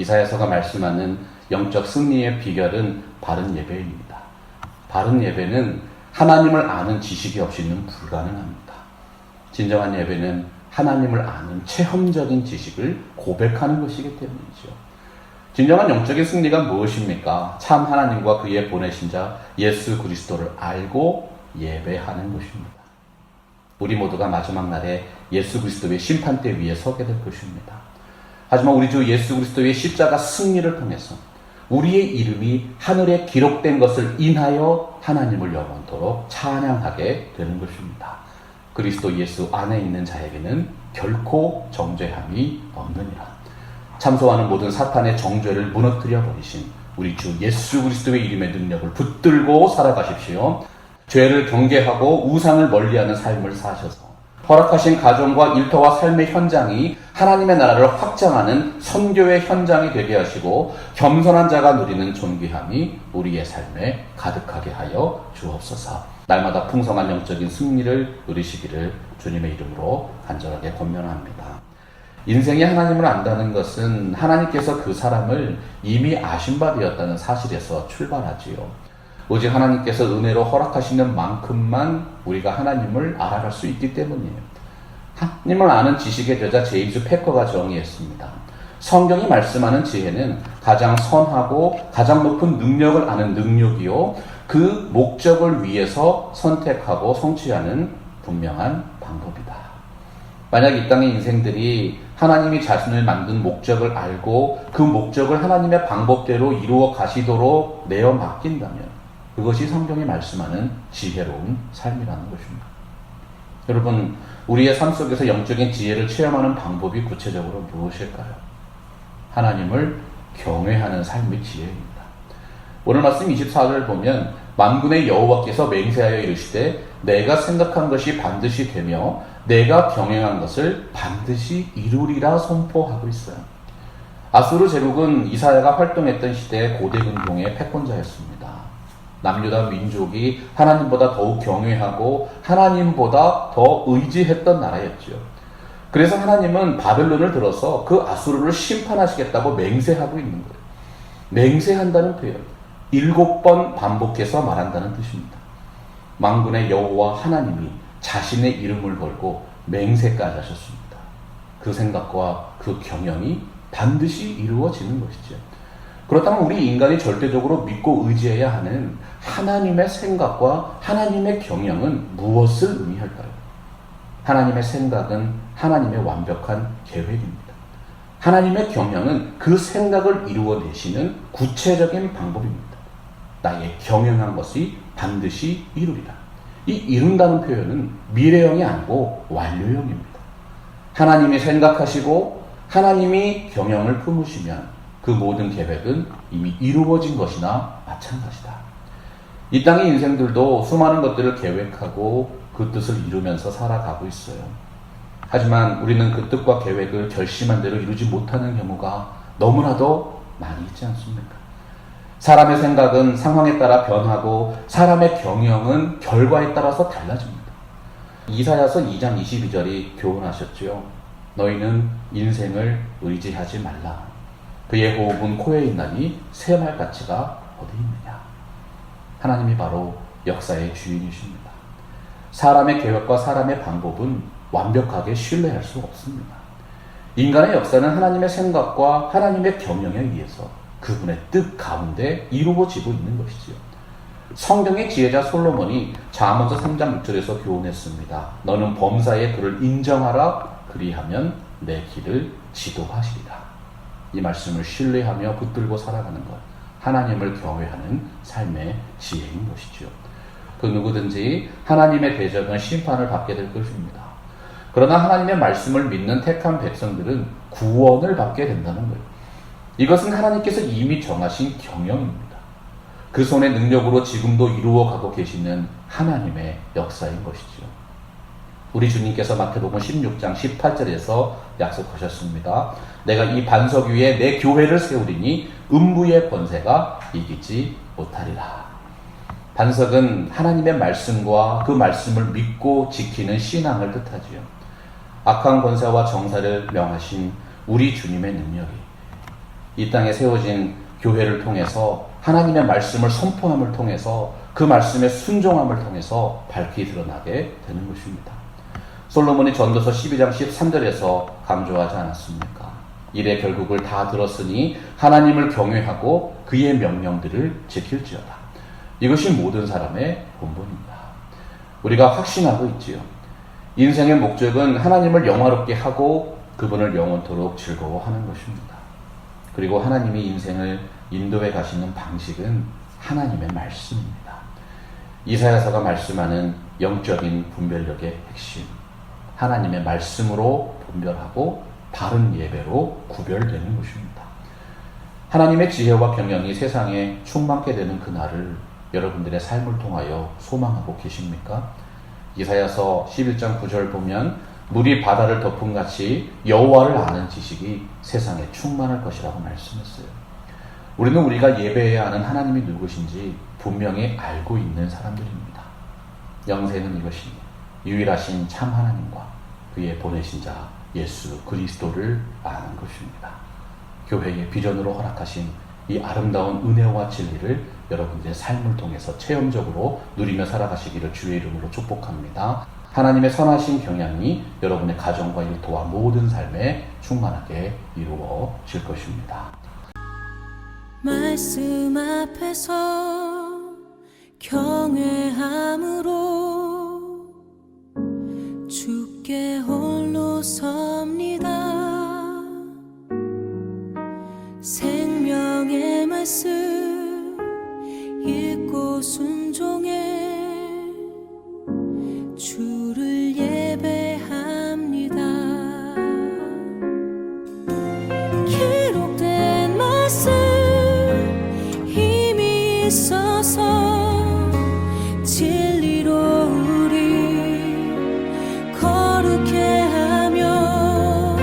이사야서가 말씀하는 영적 승리의 비결은 바른 예배입니다. 바른 예배는 하나님을 아는 지식이 없이는 불가능합니다. 진정한 예배는 하나님을 아는 체험적인 지식을 고백하는 것이기 때문이죠. 진정한 영적인 승리가 무엇입니까? 참 하나님과 그의 보내신 자 예수 그리스도를 알고 예배하는 것입니다. 우리 모두가 마지막 날에 예수 그리스도의 심판대 위에 서게 될 것입니다. 하지만 우리 주 예수 그리스도의 십자가 승리를 통해서 우리의 이름이 하늘에 기록된 것을 인하여 하나님을 영원토록 찬양하게 되는 것입니다. 그리스도 예수 안에 있는 자에게는 결코 정죄함이 없느니라. 참소하는 모든 사탄의 정죄를 무너뜨려 버리신 우리 주 예수 그리스도의 이름의 능력을 붙들고 살아가십시오. 죄를 경계하고 우상을 멀리하는 삶을 사셔서 허락하신 가정과 일터와 삶의 현장이 하나님의 나라를 확장하는 선교의 현장이 되게 하시고 겸손한 자가 누리는 존귀함이 우리의 삶에 가득하게 하여 주옵소서. 날마다 풍성한 영적인 승리를 누리시기를 주님의 이름으로 간절하게 권면합니다. 인생이 하나님을 안다는 것은 하나님께서 그 사람을 이미 아신 바 되었다는 사실에서 출발하지요. 오직 하나님께서 은혜로 허락하시는 만큼만 우리가 하나님을 알아갈 수 있기 때문이에요. 하나님을 아는 지식의 저자 제임스 패커가 정의했습니다. 성경이 말씀하는 지혜는 가장 선하고 가장 높은 능력을 아는 능력이요, 그 목적을 위해서 선택하고 성취하는 분명한 방법이다. 만약 이 땅의 인생들이 하나님이 자신을 만든 목적을 알고 그 목적을 하나님의 방법대로 이루어 가시도록 내어 맡긴다면 그것이 성경이 말씀하는 지혜로운 삶이라는 것입니다. 여러분, 우리의 삶 속에서 영적인 지혜를 체험하는 방법이 구체적으로 무엇일까요? 하나님을 경외하는 삶의 지혜입니다. 오늘 말씀 24절을 보면 만군의 여호와께서 맹세하여 이르시되 내가 생각한 것이 반드시 되며 내가 경영한 것을 반드시 이루리라 선포하고 있어요. 아수르 제국은 이사야가 활동했던 시대의 고대 근동의 패권자였습니다. 남유다 민족이 하나님보다 더욱 경외하고 하나님보다 더 의지했던 나라였죠. 그래서 하나님은 바벨론을 들어서 그 아수르를 심판하시겠다고 맹세하고 있는 거예요. 맹세한다는 표현, 7번 반복해서 말한다는 뜻입니다. 만군의 여호와 하나님이 자신의 이름을 걸고 맹세까지 하셨습니다. 그 생각과 그 경영이 반드시 이루어지는 것이죠. 그렇다면 우리 인간이 절대적으로 믿고 의지해야 하는 하나님의 생각과 하나님의 경영은 무엇을 의미할까요? 하나님의 생각은 하나님의 완벽한 계획입니다. 하나님의 경영은 그 생각을 이루어내시는 구체적인 방법입니다. 나의 경영한 것이 반드시 이루리라. 이 이룬다는 표현은 미래형이 아니고 완료형입니다. 하나님이 생각하시고 하나님이 경영을 품으시면 그 모든 계획은 이미 이루어진 것이나 마찬가지다. 이 땅의 인생들도 수많은 것들을 계획하고 그 뜻을 이루면서 살아가고 있어요. 하지만 우리는 그 뜻과 계획을 결심한 대로 이루지 못하는 경우가 너무나도 많이 있지 않습니까? 사람의 생각은 상황에 따라 변하고 사람의 경영은 결과에 따라서 달라집니다. 이사야서 2장 22절이 교훈하셨죠. 너희는 인생을 의지하지 말라. 그의 호흡은 코에 있나니 새말 가치가 어디 있느냐. 하나님이 바로 역사의 주인이십니다. 사람의 계획과 사람의 방법은 완벽하게 신뢰할 수 없습니다. 인간의 역사는 하나님의 생각과 하나님의 경영에 의해서 그분의 뜻 가운데 이루어지고 있는 것이지요. 성경의 지혜자 솔로몬이 잠언서 3장 6절에서 교훈했습니다. 너는 범사에 그를 인정하라. 그리하면 내 길을 지도하시리라. 이 말씀을 신뢰하며 붙들고 살아가는 것, 하나님을 경외하는 삶의 지혜인 것이죠. 그 누구든지 하나님의 대적은 심판을 받게 될 것입니다. 그러나 하나님의 말씀을 믿는 택한 백성들은 구원을 받게 된다는 거예요. 이것은 하나님께서 이미 정하신 경영입니다. 그 손의 능력으로 지금도 이루어가고 계시는 하나님의 역사인 것이죠. 우리 주님께서 마태복음 16장 18절에서 약속하셨습니다. 내가 이 반석 위에 내 교회를 세우리니 음부의 권세가 이기지 못하리라. 반석은 하나님의 말씀과 그 말씀을 믿고 지키는 신앙을 뜻하지요. 악한 권세와 정사를 명하신 우리 주님의 능력이 이 땅에 세워진 교회를 통해서 하나님의 말씀을 선포함을 통해서 그 말씀의 순종함을 통해서 밝히 드러나게 되는 것입니다. 솔로몬이 전도서 12장 13절에서 강조하지 않았습니까? 이래 결국을 다 들었으니 하나님을 경외하고 그의 명령들을 지킬지어다. 이것이 모든 사람의 본분입니다. 우리가 확신하고 있지요. 인생의 목적은 하나님을 영화롭게 하고 그분을 영원토록 즐거워하는 것입니다. 그리고 하나님이 인생을 인도해 가시는 방식은 하나님의 말씀입니다. 이사야서가 말씀하는 영적인 분별력의 핵심, 하나님의 말씀으로 분별하고 바른 예배로 구별되는 것입니다. 하나님의 지혜와 경영이 세상에 충만케 되는 그날을 여러분들의 삶을 통하여 소망하고 계십니까? 이사야서 11장 9절 보면 물이 바다를 덮음같이 여호와를 아는 지식이 세상에 충만할 것이라고 말씀했어요. 우리는 우리가 예배해야 하는 하나님이 누구신지 분명히 알고 있는 사람들입니다. 영생은 이것이 유일하신 참 하나님과 그의 보내신 자 예수 그리스도를 아는 것입니다. 교회의 비전으로 허락하신 이 아름다운 은혜와 진리를 여러분들의 삶을 통해서 체험적으로 누리며 살아가시기를 주의 이름으로 축복합니다. 하나님의 선하신 경향이 여러분의 가정과 일터와 모든 삶에 충만하게 이루어질 것입니다. 말씀 앞에서 경외함으로 주께 홀로 섭니다. 생명의 말씀 읽고 순종해 주를 예배합니다. 기록된 말씀 힘이 있어서 진리로 우리 거룩해 하며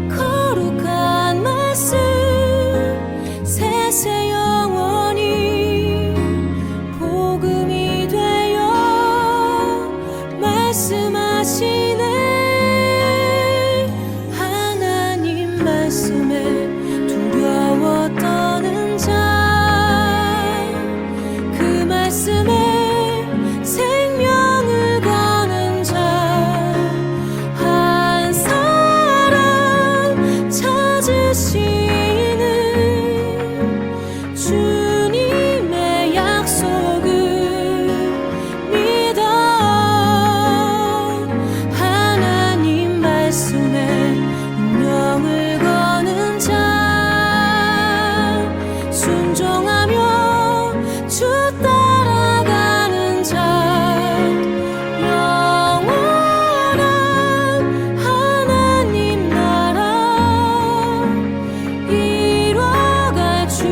거룩한 말씀 세세 영원히 복음이 되어 말씀하시네. 하나님 말씀에 두려워 떠는 자 그 말씀에 생명을 거는 자 한 사람 찾으시는 주님의 약속을 믿어. 하나님 말씀에 운명을 거는 자 순종하며 주 따라가는 자 영원한 하나님 나라 이뤄갈 주